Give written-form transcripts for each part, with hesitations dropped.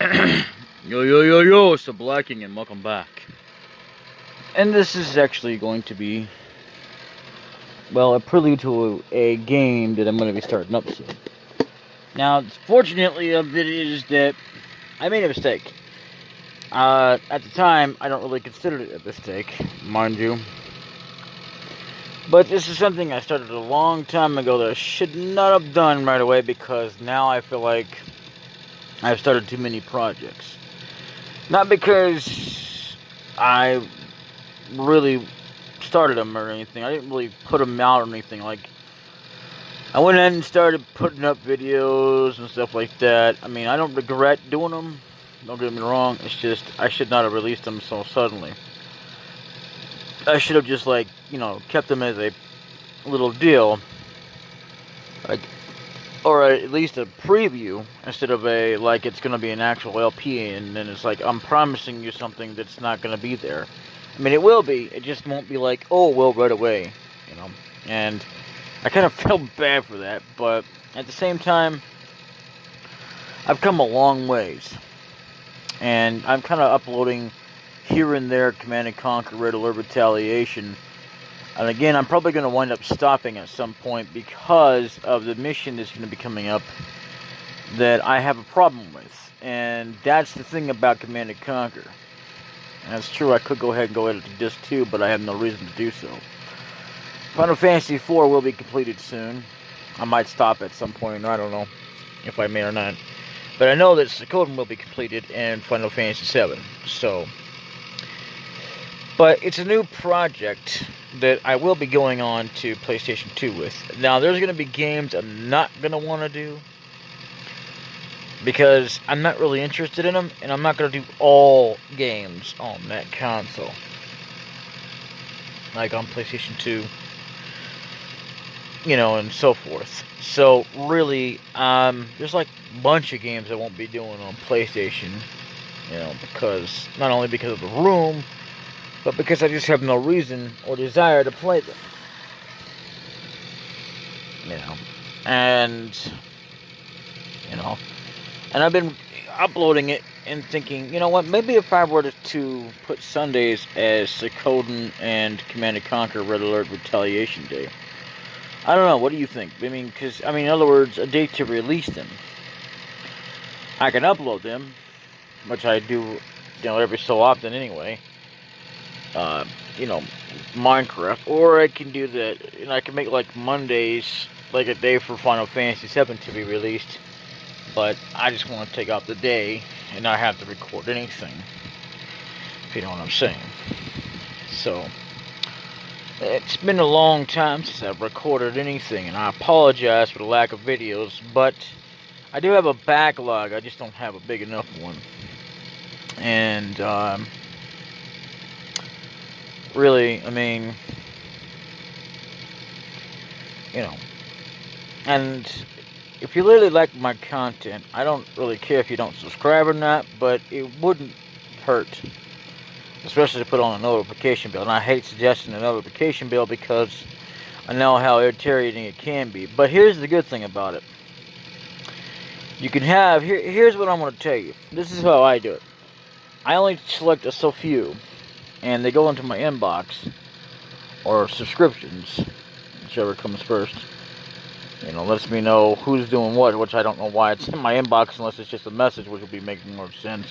Yo, it's DaBLackKing and welcome back. And this is actually going to be, well, a prelude to a game that I'm going to be starting up soon. Now, fortunately of it is that I made a mistake. At the time, I don't really consider it a mistake, mind you. But this is something I started a long time ago that I should not have done right away because now I feel like I've started too many projects. Not because I really started them or anything. I didn't really put them out or anything. Like, I went in and started putting up videos and stuff like that. I mean, I don't regret doing them. Don't get me wrong. It's just, I should not have released them so suddenly. I should have just, like, kept them as a little deal. Like, or at least a preview instead of a, like, it's going to be an actual LP, and then it's like, I'm promising you something that's not going to be there. I mean, it will be, it just won't be like, oh, well, right away, and I kind of felt bad for that, but at the same time, I've come a long ways, and I'm kind of uploading here and there Command & Conquer Red Alert Retaliation. And again, I'm probably going to wind up stopping at some point because of the mission that's going to be coming up that I have a problem with. And that's the thing about Command & Conquer. And it's true, I could go ahead and go edit this too, but I have no reason to do so. Final Fantasy IV will be completed soon. I might stop at some point, I don't know if I may or not. But I know that Suikoden will be completed and Final Fantasy VII, so... But it's a new project that I will be going on to PlayStation 2 with. Now, there's going to be games I'm not going to want to do because I'm not really interested in them, and I'm not going to do all games on that console. Like on PlayStation 2, and so forth. So, really, there's like a bunch of games I won't be doing on PlayStation, because, not only because of the room, but because I just have no reason or desire to play them. And I've been uploading it and thinking, what, maybe if I were to put Sundays as Suikoden and Command & Conquer Red Alert Retaliation Day. I don't know, what do you think? Because, in other words, a date to release them. I can upload them, which I do, every so often anyway. Minecraft, or I can do that, and I can make like Mondays, like a day for Final Fantasy VII to be released, but I just want to take out the day and not have to record anything, if you know what I'm saying. So, it's been a long time since I've recorded anything, and I apologize for the lack of videos, but I do have a backlog, I just don't have a big enough one, and, really, and if you really like my content, I don't really care if you don't subscribe or not, but it wouldn't hurt, especially to put on a notification bell. And I hate suggesting a notification bell because I know how irritating it can be. But here's the good thing about it. You can have, here's what I'm going to tell you. This is how I do it. I only select a so few, and they go into my inbox, or subscriptions, whichever comes first. Lets me know who's doing what, which I don't know why it's in my inbox unless it's just a message, which would be making more sense.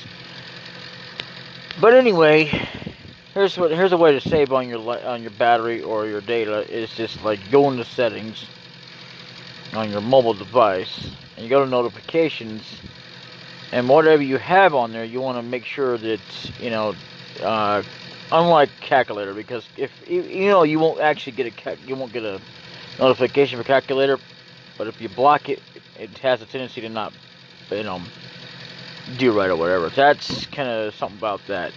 But anyway, here's a way to save on your battery or your data. Is just like go into settings on your mobile device, and you go to notifications, and whatever you have on there, you want to make sure that unlike calculator, because if you won't actually get a notification for calculator, but if you block it, it has a tendency to not do right or whatever. That's kind of something about that.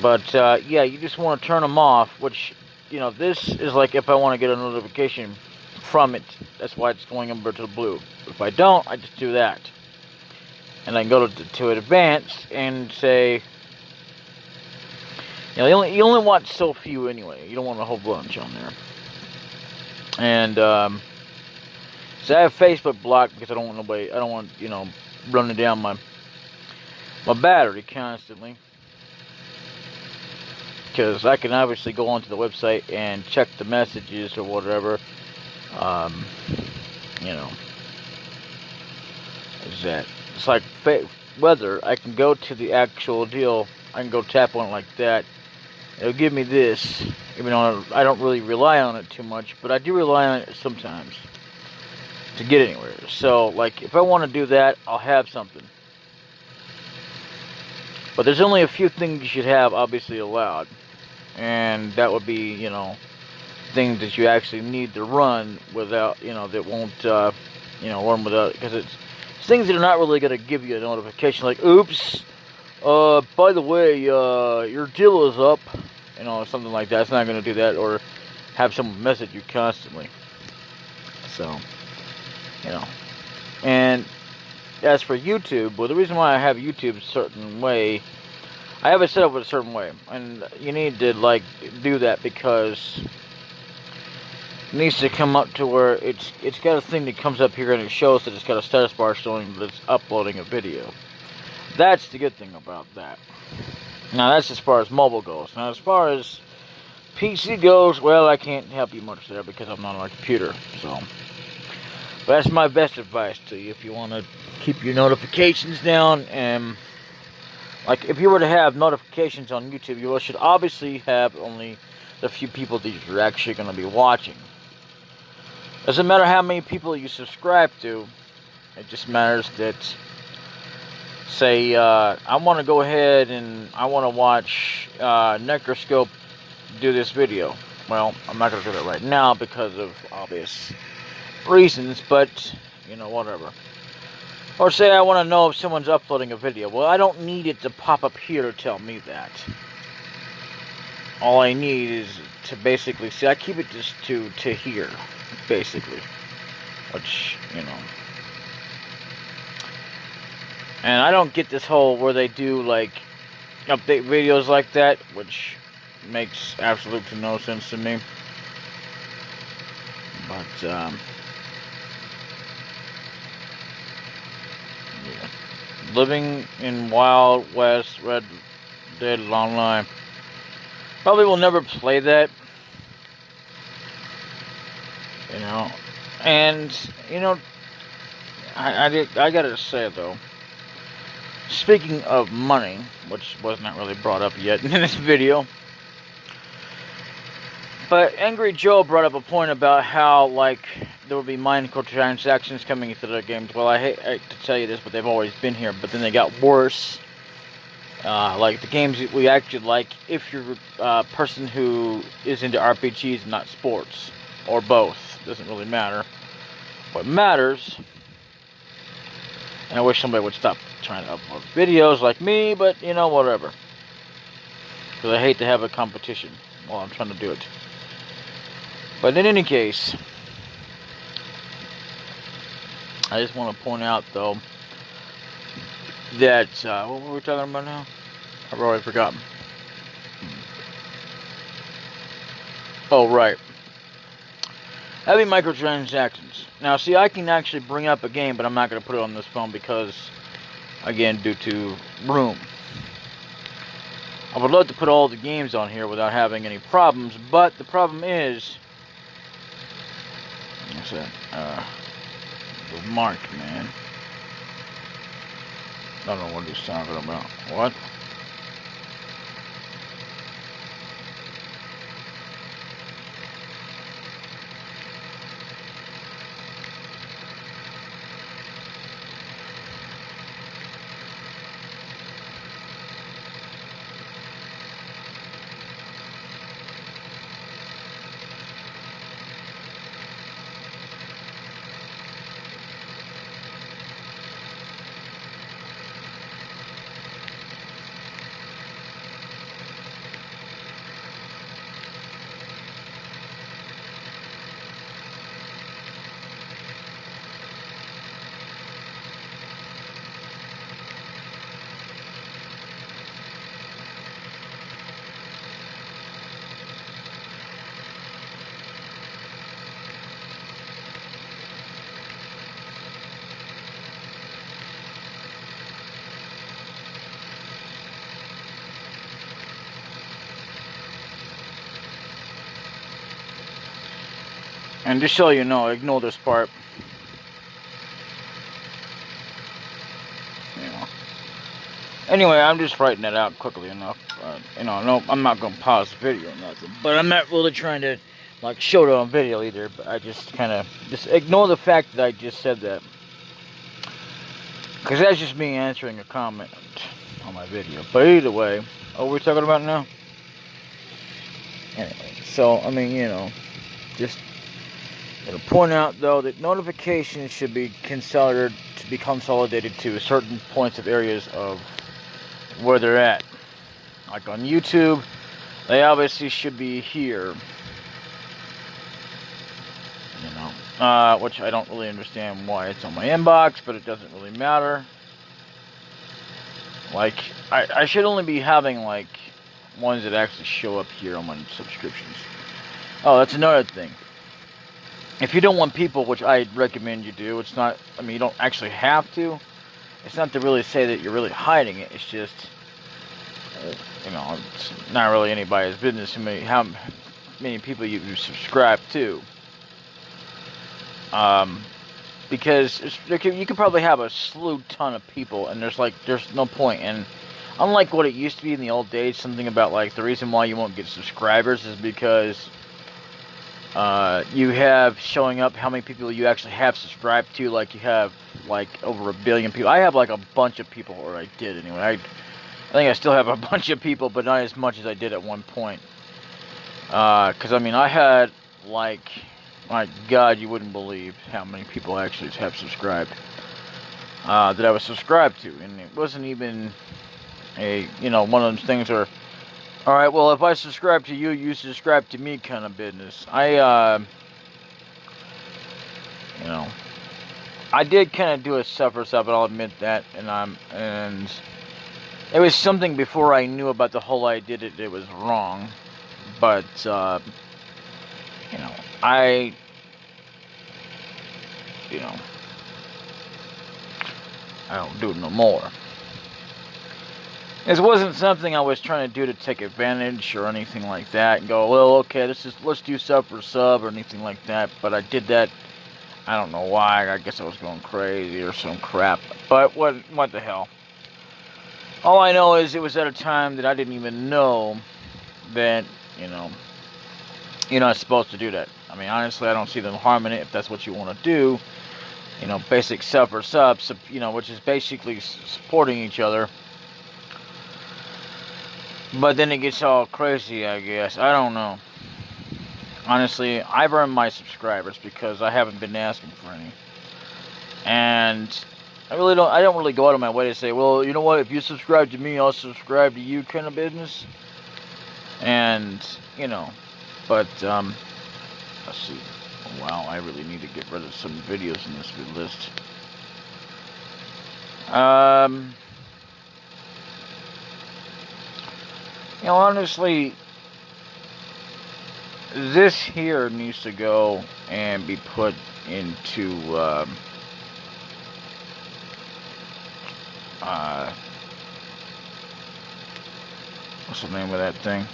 But yeah, you just want to turn them off, which this is like if I want to get a notification from it, that's why it's going over to the blue. But if I don't, I just do that, and I can go to advanced and say, you only want so few anyway. You don't want a whole bunch on there. And So I have Facebook blocked because I don't want nobody. I don't want running down my battery constantly. Because I can obviously go onto the website and check the messages or whatever. You know, is that it's like weather. I can go to the actual deal. I can go tap on it like that. It'll give me this, even though I don't really rely on it too much, but I do rely on it sometimes to get anywhere. So, like, if I want to do that, I'll have something. But there's only a few things you should have, obviously, allowed. And that would be, things that you actually need to run without, that won't, run without, because it's things that are not really going to give you a notification, like, oops, by the way, your deal is up, something like that. It's not going to do that, or have someone message you constantly. So, and as for YouTube, well, the reason why I have YouTube a certain way, I have it set up a certain way, and you need to, like, do that because it needs to come up to where it's got a thing that comes up here and it shows that it's got a status bar showing that it's uploading a video. That's the good thing about that. Now, that's as far as mobile goes. Now, as far as PC goes, well, I can't help you much there because I'm not on a computer, so. But that's my best advice to you if you want to keep your notifications down. And, like, if you were to have notifications on YouTube, you should obviously have only the few people that you're actually going to be watching. Doesn't matter how many people you subscribe to, it just matters that, say, I want to go ahead and I want to watch Necroscope do this video. Well, I'm not going to do that right now because of obvious reasons, but, whatever. Or say I want to know if someone's uploading a video. Well, I don't need it to pop up here to tell me that. All I need is to basically see. I keep it just to here, basically. Which, And I don't get this whole where they do, like, update videos like that, which makes absolutely no sense to me. But, yeah. Living in Wild West Red Dead Online. Probably will never play that. And, I gotta say, though, speaking of money, which was not really brought up yet in this video, but Angry Joe brought up a point about how, like, there would be microtransactions coming into the games. Well, I hate to tell you this, but they've always been here, but then they got worse. Like, the games that we actually like, if you're a person who is into RPGs and not sports, or both, doesn't really matter. What matters, and I wish somebody would stop trying to upload videos like me, but, whatever. Because I hate to have a competition while I'm trying to do it. But in any case, I just want to point out, though, that, what were we talking about now? I've already forgotten. Oh, right. Having microtransactions. Now, see, I can actually bring up a game, but I'm not going to put it on this phone because, again, due to room. I would love to put all the games on here without having any problems, but the problem is, what's that? The Mark, man. I don't know what he's talking about. What? And just so you know, ignore this part. You know. Anyway, I'm just writing that out quickly enough. You know, no, I'm not gonna pause the video or nothing. But I'm not really trying to like show it on video either. But I just kind of just ignore the fact that I just said that, because that's just me answering a comment on my video. But either way, what are we talking about now? Anyway, so I mean, you know, just to point out though that notifications should be consolidated to certain points of areas of where they're at. Like on YouTube, they obviously should be here. You know, which I don't really understand why it's on my inbox, but it doesn't really matter. Like, I should only be having like ones that actually show up here on my subscriptions. Oh, that's another thing. If you don't want people, which I recommend you do, it's not, I mean, you don't actually have to. It's not to really say that you're really hiding it. It's just, you know, it's not really anybody's business how many people you subscribe to. Because you could probably have a slew ton of people, and there's no point. And unlike what it used to be in the old days, something about like the reason why you won't get subscribers is because you have showing up how many people you actually have subscribed to. Like you have like over 1 billion people. I have like a bunch of people, or I did anyway. I think I still have a bunch of people, but not as much as I did at one point. Because I mean, I had like, my God, you wouldn't believe how many people actually have subscribed that I was subscribed to, and it wasn't even a, you know, one of those things where, all right, well, if I subscribe to you, you subscribe to me kind of business. You know, I did kind of do a suffer stuff, and I'll admit that, and it was something before I knew about the whole idea that it was wrong, but, you know, I don't do it no more. This wasn't something I was trying to do to take advantage or anything like that and go, well, okay, let's do sub for sub or anything like that. But I did that, I don't know why. I guess I was going crazy or some crap. But what the hell? All I know is it was at a time that I didn't even know that, you know, you're not supposed to do that. I mean, honestly, I don't see them harming it if that's what you want to do. You know, basic sub for sub, you know, which is basically supporting each other. But then it gets all crazy, I guess. I don't know. Honestly, I've earned my subscribers because I haven't been asking for any. And I don't really go out of my way to say, well, you know what, if you subscribe to me, I'll subscribe to you kind of business. And, you know, but, let's see. Wow, I really need to get rid of some videos in this list. You know, honestly, this here needs to go and be put into, what's the name of that thing?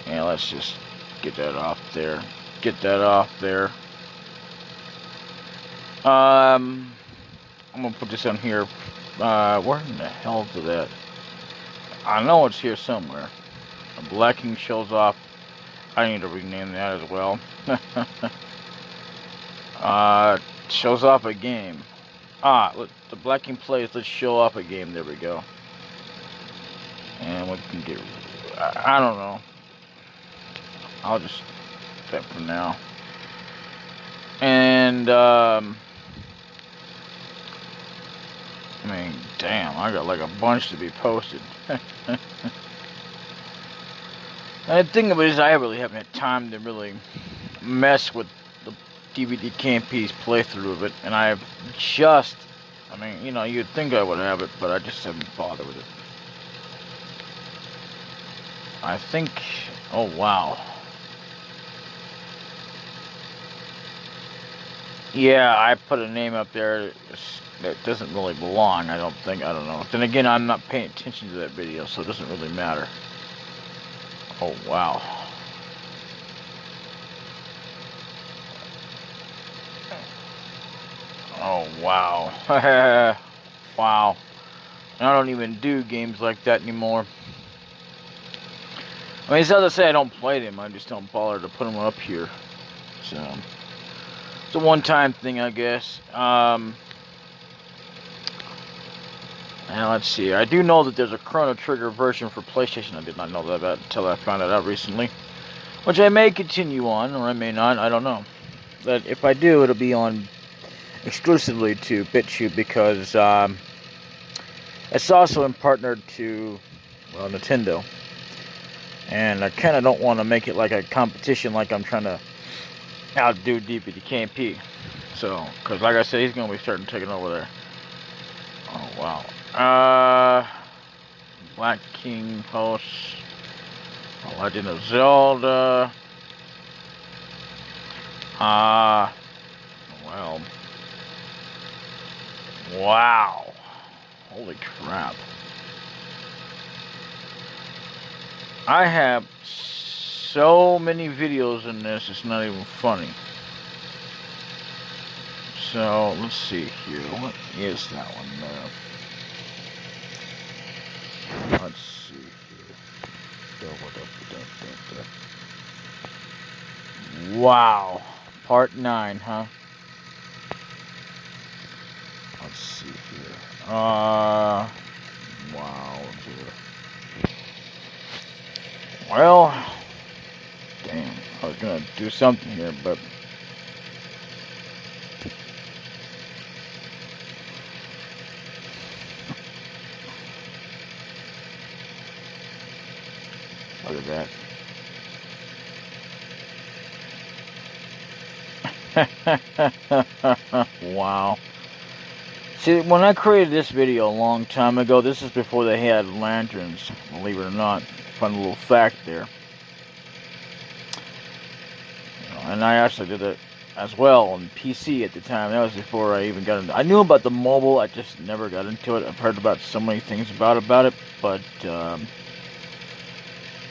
Yeah, let's just get that off there. Get that off there. I'm gonna put this on here. Where in the hell did that? I know it's here somewhere. DaBLackKing shows off. I need to rename that as well. Shows off a game. Look, DaBLackKing plays. Let's show off a game. There we go. And we can get. I don't know. I'll just do that for now. And I mean, damn, I got like a bunch to be posted. And the thing of it is, I really haven't had time to really mess with the DVD Campy's playthrough of it, and I've just, I mean, you know, you'd think I would have it, but I just haven't bothered with it. I think, oh wow. Yeah, I put a name up there that doesn't really belong, I don't know. Then again, I'm not paying attention to that video, so it doesn't really matter. Oh, wow. Oh, wow. Wow. I don't even do games like that anymore. I mean, it's not to say I don't play them, I just don't bother to put them up here. So, it's a one-time thing, I guess. And let's see, I do know that there's a Chrono Trigger version for PlayStation. I did not know that until I found it out recently. Which I may continue on, or I may not, I don't know. But if I do, it'll be on exclusively to BitChute, because it's also partnered to, well, Nintendo. And I kind of don't want to make it like a competition, like I'm trying to outdo DaBLackKing. So, because like I said, he's going to be starting taking over there. Oh, wow. Black King hosts Legend of Zelda. Well. Wow. Holy crap. I have so many videos in this, it's not even funny. So, let's see here. What is that one there? Let's see here. Wow. Part 9, huh? Let's see here. Wow. Well, damn. I was gonna do something here, but look at that. Wow. See, when I created this video a long time ago, this is before they had lanterns, believe it or not. Fun little fact there. And I actually did it as well on PC at the time. That was before I even got into it. I knew about the mobile, I just never got into it. I've heard about so many things about it, but oh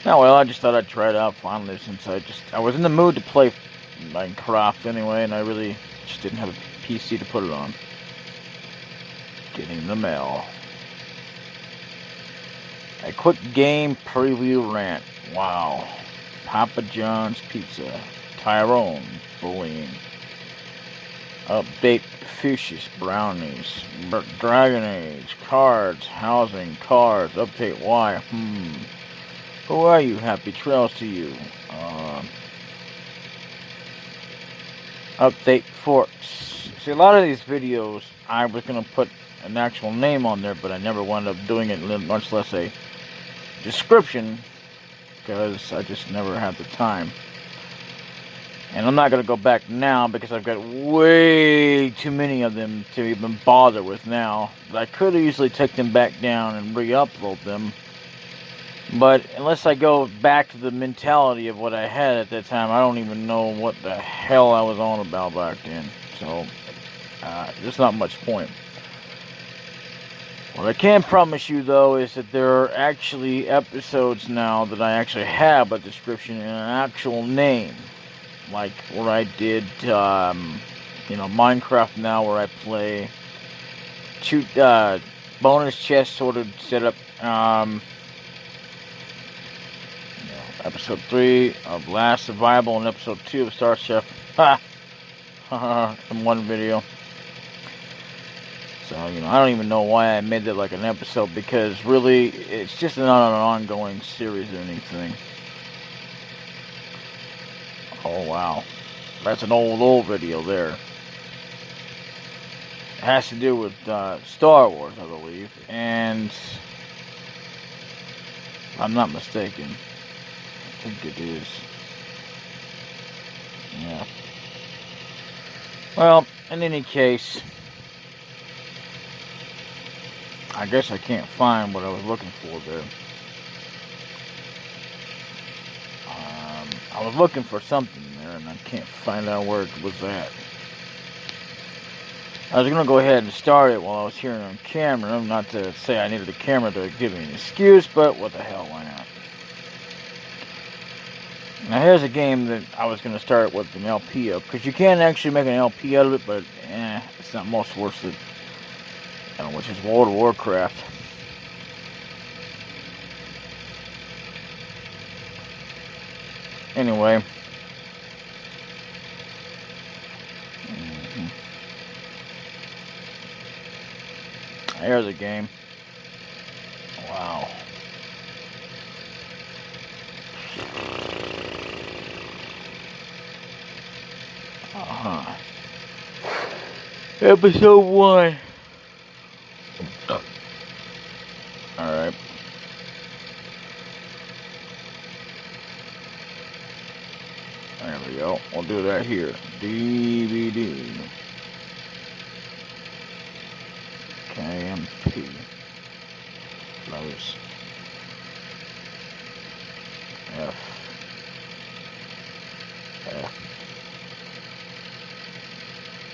well, I just thought I'd try it out finally, since I was in the mood to play Minecraft anyway, and I really just didn't have a PC to put it on. Getting the mail. A quick game preview rant. Wow. Papa John's Pizza. Tyrone bullying. Update Fuchsia's brownies. Dragon Age. Cards. Housing. Cards. Update Y. Who are you? Happy trails to you. Update Forks. See, a lot of these videos, I was going to put an actual name on there, but I never wound up doing it, much less a description, because I just never had the time. And I'm not going to go back now, because I've got way too many of them to even bother with now. But I could easily take them back down and re-upload them. But unless I go back to the mentality of what I had at that time, I don't even know what the hell I was on about back then. So, there's not much point. What I can promise you, though, is that there are actually episodes now that I actually have a description and an actual name. Like where I did, Minecraft now, where I play bonus chest sorted setup. Episode 3 of Last Survival and Episode 2 of Star Chef. In one video. So, I don't even know why I made that like an episode, because really, it's just not an ongoing series or anything. Oh, wow. That's an old video there. It has to do with Star Wars, I believe. And, if I'm not mistaken, I think it is. Yeah. Well, in any case, I guess I can't find what I was looking for there. I was looking for something there, and I can't find out where it was at. I was going to go ahead and start it while I was here on camera. Not to say I needed a camera to give me an excuse, but what the hell, why not? Now here's a game that I was going to start with an LP of, because you can actually make an LP out of it, but it's not most worth it. Which is World of Warcraft. Anyway. There's a game. Wow. Episode 1. Alright. There we go. We'll do that here. DVD. KMP. Close. F.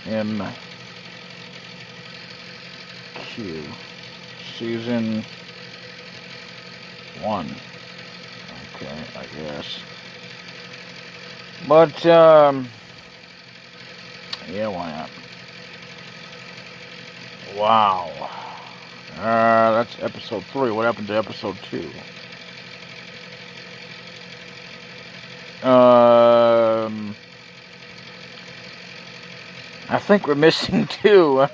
M. Q. Season 1. Okay, I guess. But, yeah, why not? Wow. That's episode 3. What happened to episode 2? I think we're missing 2.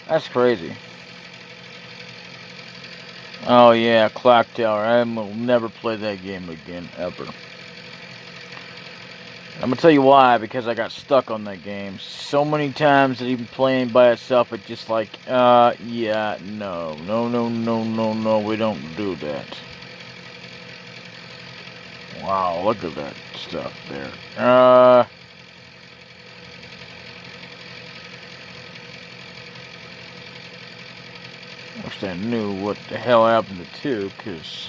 That's crazy. Oh yeah, Clock Tower. I will never play that game again, ever. I'm gonna tell you why, because I got stuck on that game so many times that even playing by itself, it just like, yeah, no, we don't do that. Wow, look at that stuff there. Wish I knew what the hell happened to 2, because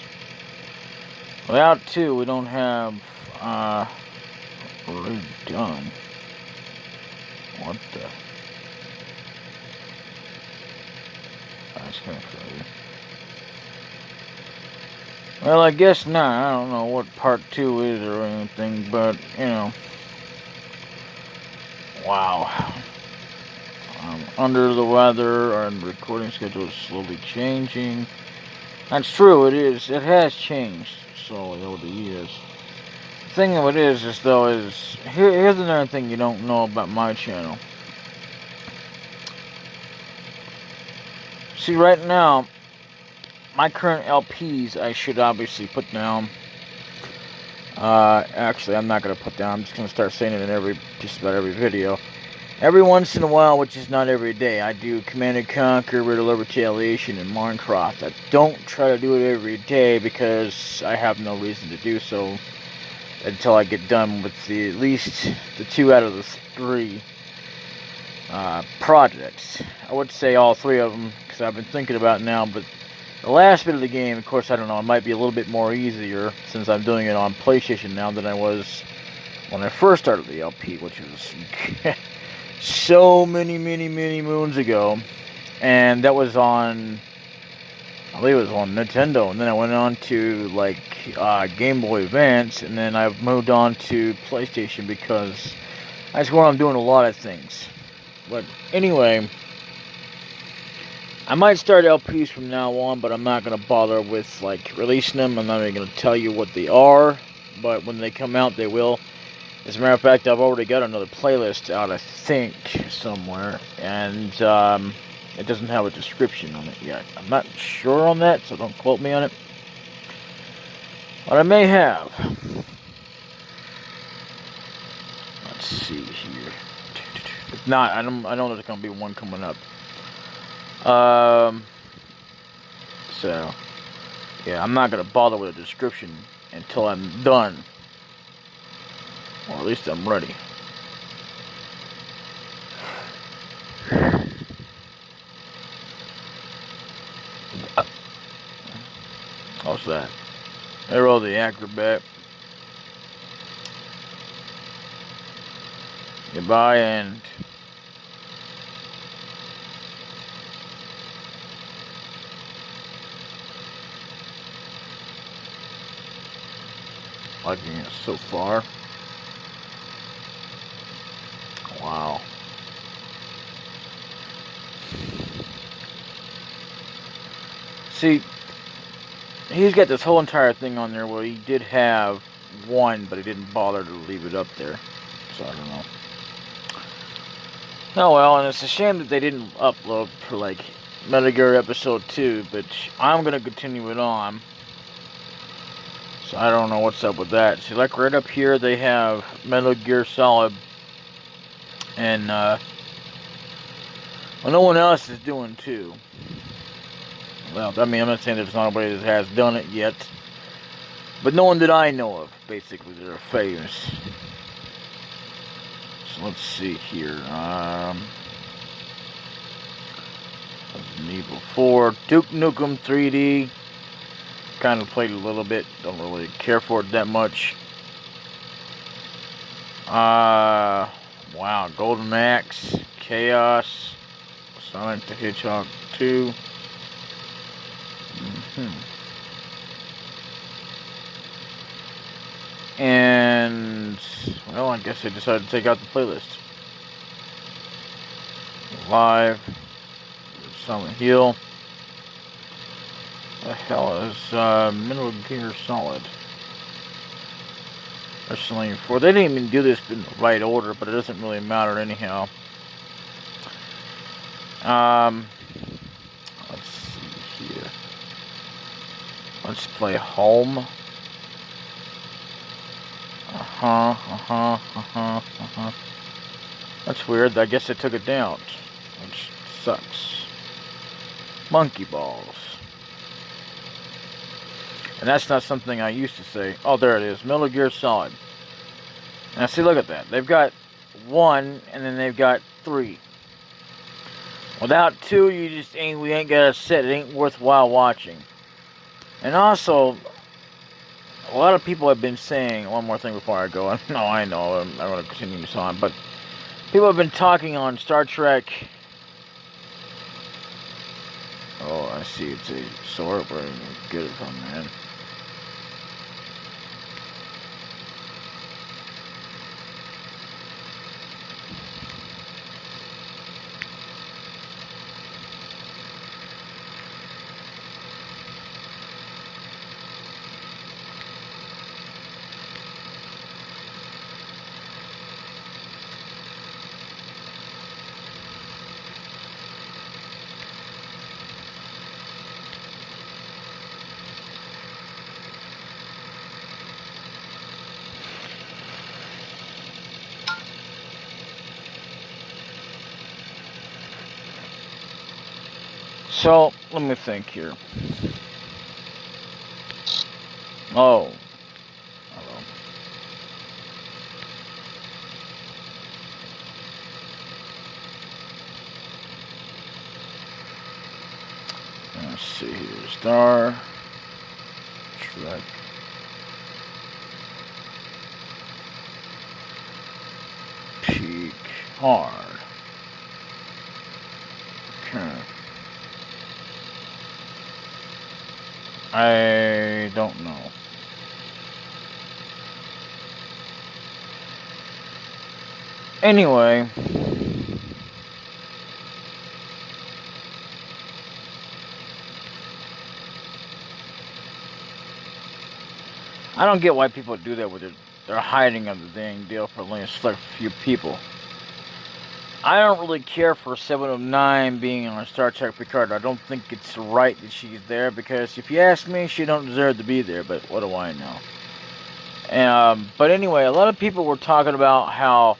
without 2, we don't have, redone. What the? That's kind of crazy. Well, I guess not. I don't know what part 2 is or anything, but, you know. Wow. I'm under the weather, our recording schedule is slowly changing. That's true, it is. It has changed slowly over the years. The thing of it is though, here's another thing you don't know about my channel. See, right now, my current LPs I should obviously put down. Actually, I'm not going to put down. I'm just going to start saying it in just about every video. Every once in a while, which is not every day, I do Command & Conquer, Red Alert Retaliation, and Minecraft. I don't try to do it every day because I have no reason to do so until I get done with at least the 2 out of the 3 projects. I would say all 3 of them because I've been thinking about it now, but the last bit of the game, of course, I don't know, it might be a little bit more easier since I'm doing it on PlayStation now than I was when I first started the LP, which was so many moons ago. And that was on, I believe it was on Nintendo, and then I went on to like Game Boy Advance, and then I've moved on to PlayStation because that's where I'm doing a lot of things. But anyway, I might start LPs from now on, but I'm not going to bother with like releasing them. I'm not even going to tell you what they are, but when they come out, they will. As a matter of fact, I've already got another playlist out, I think, somewhere, and it doesn't have a description on it yet. I'm not sure on that, so don't quote me on it. But I may have. Let's see here. If not, I know there's going to be one coming up. So, yeah, I'm not going to bother with a description until I'm done. Or at least I'm ready. What's that? Arrow the Acrobat. Goodbye, and liking it so far. Wow. See, he's got this whole entire thing on there where he did have one, but he didn't bother to leave it up there. So I don't know. Oh well, and it's a shame that they didn't upload for like Metal Gear Episode 2, but I'm gonna continue it on. So I don't know what's up with that. See, like right up here, they have Metal Gear Solid, and well, no one else is doing 2. Well, I mean, I'm not saying there's nobody that has done it yet, but no one that I know of, basically, that are famous. So let's see here. Resident Evil 4, Duke Nukem 3D. Kind of played a little bit, don't really care for it that much. Wow, Golden Axe, Chaos, Sonic the Hedgehog 2. And, well, I guess I decided to take out the playlist. Live, Silent Hill. The hell is Metal Gear Solid? Wrestling 4. They didn't even do this in the right order, but it doesn't really matter anyhow. Let's see here. Let's play Home. That's weird. I guess they took it down, which sucks. Monkey Balls. And that's not something I used to say. Oh, there it is. Metal Gear Solid. Now, see, look at that. They've got 1, and then they've got 3. Without 2, we ain't got a set. It ain't worthwhile watching. And also, a lot of people have been saying, one more thing before I go. No, I know, I'm going to continue this on, but people have been talking on Star Trek. Oh, I see, it's a sword. Where do you get it from, man? So, let me think here. Oh. Hello. Let's see here. Star Trek. Picard. Okay. I don't know. Anyway, I don't get why people do that with it. They're hiding on the dang deal for only a select few people. I don't really care for 7 of 9 being on Star Trek Picard. I don't think it's right that she's there, because if you ask me, she don't deserve to be there, but what do I know? But anyway, a lot of people were talking about how,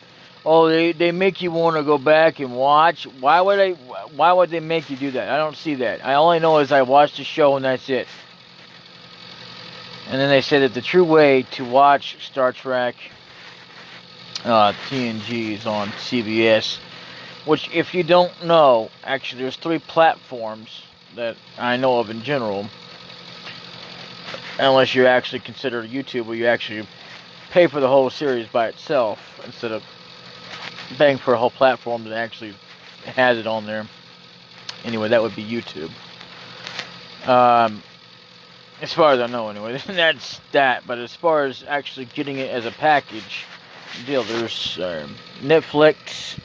oh, they make you want to go back and watch. Why would they make you do that? I don't see that. I only know is I watched the show and that's it. And then they said that the true way to watch Star Trek TNG is on CBS, which, if you don't know, actually there's 3 platforms that I know of in general, unless you actually consider YouTube, where you actually pay for the whole series by itself instead of paying for a whole platform that actually has it on there. Anyway, that would be YouTube. As far as I know, anyway. That's that. But as far as actually getting it as a package deal, there's Netflix,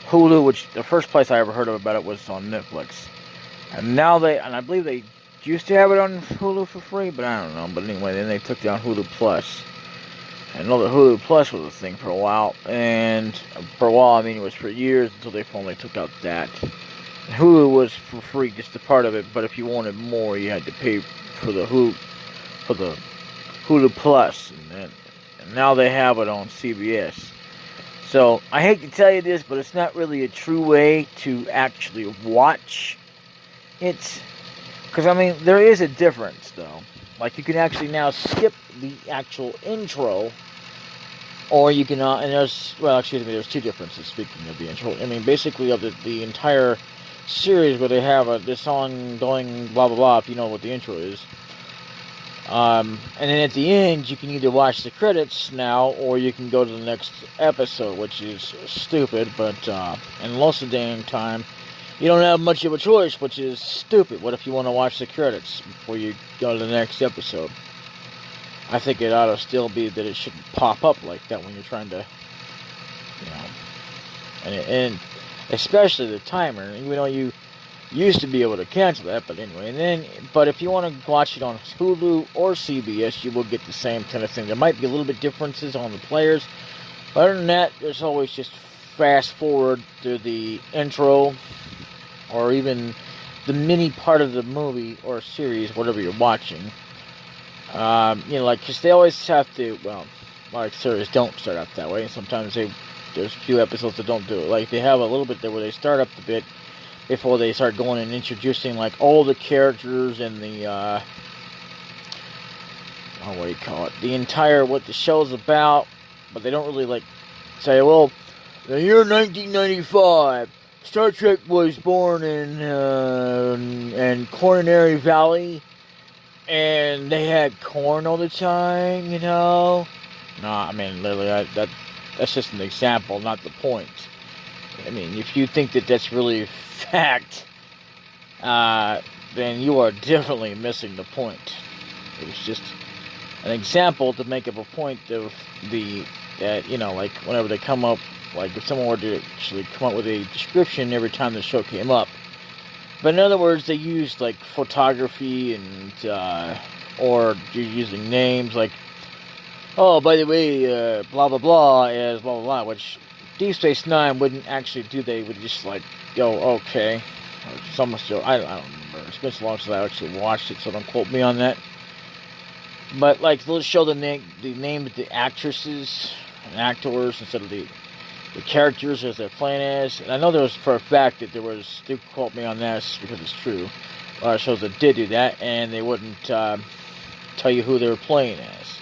Hulu, which the first place I ever heard about it was on Netflix. And now I believe they used to have it on Hulu for free, but I don't know. But anyway, then they took down Hulu Plus. I know that Hulu Plus was a thing for a while, and for a while, I mean, it was for years until they finally took out that. Hulu was for free, just a part of it, but if you wanted more, you had to pay for the Hulu Plus, and now they have it on CBS. So I hate to tell you this, but it's not really a true way to actually watch it, because I mean, there is a difference though. Like, you can actually now skip the actual intro, or you can, and there's two differences, speaking of the intro. I mean, basically, of the entire series where they have this song going blah blah blah, if you know what the intro is. And then at the end, you can either watch the credits now, or you can go to the next episode, which is stupid, but, and most of the damn time, you don't have much of a choice, which is stupid. What if you want to watch the credits before you go to the next episode? I think it ought to still be that it shouldn't pop up like that when you're trying to, and especially the timer. Even though you used to be able to cancel that, but anyway. But if you want to watch it on Hulu or CBS, you will get the same kind of thing. There might be a little bit differences on the players, but other than that, there's always just fast forward through the intro, or even the mini part of the movie or series, whatever you're watching. Because they always have to, like series don't start out that way, and sometimes there's a few episodes that don't do it. Like, they have a little bit there where they start up the bit before they start going and introducing, like, all the characters and the, the entire, what the show's about, but they don't really, like, say, well, the year 1995, Star Trek was born in Coronary Valley, and they had corn all the time, No, I mean, literally, that's just an example, not the point. I mean, if you think that that's really fact, then you are definitely missing the point. It was just an example to make up a point of like, whenever they come up, like, if someone were to actually come up with a description every time the show came up. But in other words, they used, like, photography and, or you're using names, like, oh, by the way, blah, blah, blah, is blah, blah, blah, which Deep Space Nine wouldn't actually do. They would just, like, yo, okay. It's almost, I don't remember. It's been so long since I actually watched it, so don't quote me on that. But, like, they'll show the name of the actresses and actors instead of the characters as they're playing as. And I know there was, for a fact, that there was, do quote me on this because it's true, a lot of shows that did do that, and they wouldn't tell you who they were playing as.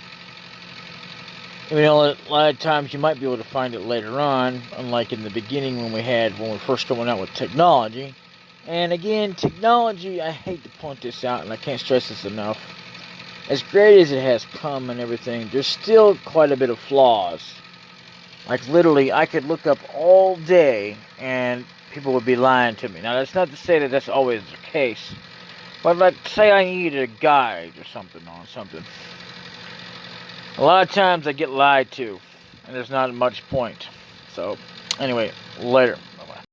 A lot of times you might be able to find it later on, unlike in the beginning when we were first coming out with technology. And again, technology, I hate to point this out, and I can't stress this enough. As great as it has come and everything, there's still quite a bit of flaws. Like, literally, I could look up all day and people would be lying to me. Now, that's not to say that that's always the case. But, like, say I needed a guide or something on something. A lot of times I get lied to. And there's not much point. So, anyway, later.